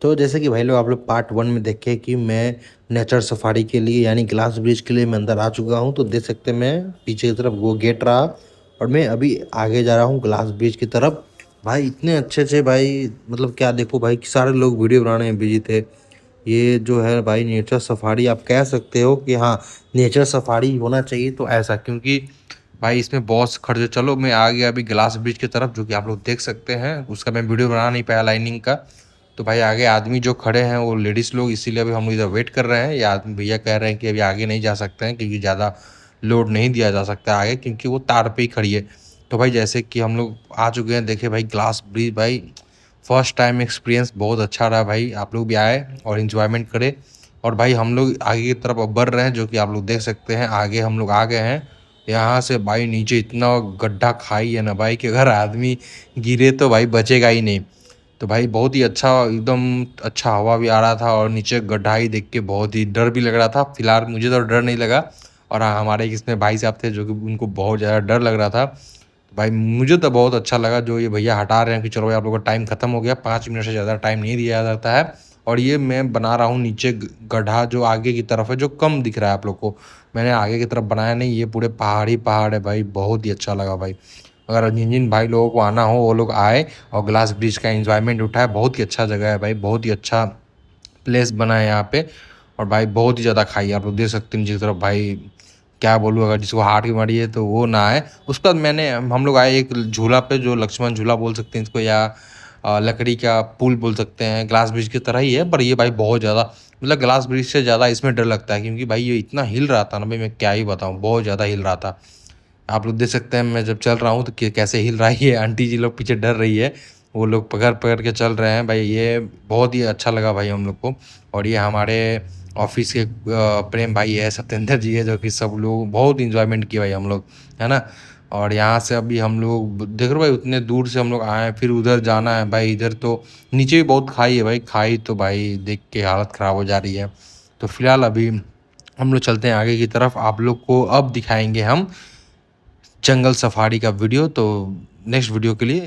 तो जैसे कि भाई लोग आप लोग पार्ट 1 में देखे कि मैं नेचर सफारी के लिए यानी ग्लास ब्रिज के लिए मैं अंदर आ चुका हूँ। तो देख सकते हैं मैं पीछे की तरफ वो गेट रहा और मैं अभी आगे जा रहा हूँ ग्लास ब्रिज की तरफ। भाई इतने अच्छे भाई मतलब क्या देखो भाई कि सारे लोग वीडियो बनाने में बिजी थे। ये जो है भाई नेचर सफारी आप कह सकते हो कि हाँ, नेचर सफारी होना चाहिए तो ऐसा, क्योंकि भाई इसमें बॉस खर्च। चलो मैं आ गया अभी ग्लास ब्रिज की तरफ, जो कि आप लोग देख सकते हैं। उसका मैं वीडियो बना नहीं पाया लाइनिंग का। तो भाई आगे आदमी जो खड़े हैं वो लेडीज़ लोग, इसीलिए अभी हम लोग इधर वेट कर रहे हैं। ये आदमी भैया कह रहे हैं कि अभी आगे नहीं जा सकते हैं क्योंकि ज़्यादा लोड नहीं दिया जा सकता आगे, क्योंकि वो तार पे ही खड़ी है। तो भाई जैसे कि हम लोग आ चुके हैं, देखे भाई ग्लास ब्रिज। भाई फर्स्ट टाइम एक्सपीरियंस बहुत अच्छा रहा भाई। आप लोग भी आए और इन्जॉयमेंट करें। और भाई हम लोग आगे की तरफ अब बढ़ रहे हैं, जो कि आप लोग देख सकते हैं। आगे हम लोग आ गए हैं। यहाँ से भाई नीचे इतना गड्ढा खाई है ना भाई कि अगर आदमी गिरे तो भाई बचेगा ही नहीं। तो भाई बहुत ही अच्छा, एकदम अच्छा हवा भी आ रहा था और नीचे गड्ढा ही देख के बहुत ही डर भी लग रहा था। फिलहाल मुझे तो डर नहीं लगा। और हाँ, हमारे इसमें भाई साहब थे जो कि उनको बहुत ज़्यादा डर लग रहा था। तो भाई मुझे तो बहुत अच्छा लगा जो ये भैया हटा रहे हैं कि चलो भाई आप लोगों का टाइम ख़त्म हो गया, 5 मिनट से ज़्यादा टाइम नहीं दिया जाता है। और ये मैं बना रहा हूँ नीचे गड्ढा जो आगे की तरफ है, जो कम दिख रहा है आप लोग को। मैंने आगे की तरफ बनाया नहीं, ये पूरे पहाड़ ही पहाड़ है भाई। बहुत ही अच्छा लगा भाई। अगर जिन जिन भाई लोगों को आना हो वो लोग आए और ग्लास ब्रिज का एंजॉयमेंट उठाए। बहुत ही अच्छा जगह है भाई, बहुत ही अच्छा प्लेस बना है यहाँ पे। और भाई बहुत ही ज़्यादा खाई आप लोग देख सकते हैं नीचे की तरफ। भाई क्या बोलूँ, अगर जिसको हार्ट की बीमारी है तो वो ना आए। उसके बाद मैंने हम लोग आए एक झूला पे, जो लक्ष्मण झूला बोल सकते हैं इसको, या लकड़ी का पुल बोल सकते हैं। ग्लास ब्रिज की तरह ही है, पर ये भाई बहुत ज़्यादा, मतलब ग्लास ब्रिज से ज़्यादा इसमें डर लगता है, क्योंकि भाई ये इतना हिल रहा था ना भाई, मैं क्या ही बताऊँ, बहुत ज़्यादा हिल रहा था। आप लोग देख सकते हैं मैं जब चल रहा हूँ तो कैसे हिल रहा है। ये आंटी जी लोग पीछे डर रही है, वो लोग पकड़ पकड़ के चल रहे हैं भाई। ये बहुत ही अच्छा लगा भाई हम लोग को। और ये हमारे ऑफिस के प्रेम भाई है, सत्येंद्र जी है, जो कि सब लोग बहुत इंजॉयमेंट किए भाई हम लोग, है ना। और यहाँ से अभी हम लोग देख रहे हो भाई, उतने दूर से हम लोग आए हैं, फिर उधर जाना है भाई। इधर तो नीचे भी बहुत खाई है भाई, खाई तो भाई देख के हालत ख़राब हो जा रही है। तो फिलहाल अभी हम लोग चलते हैं आगे की तरफ। आप लोग को अब दिखाएंगे हम जंगल सफारी का वीडियो। तो नेक्स्ट वीडियो के लिए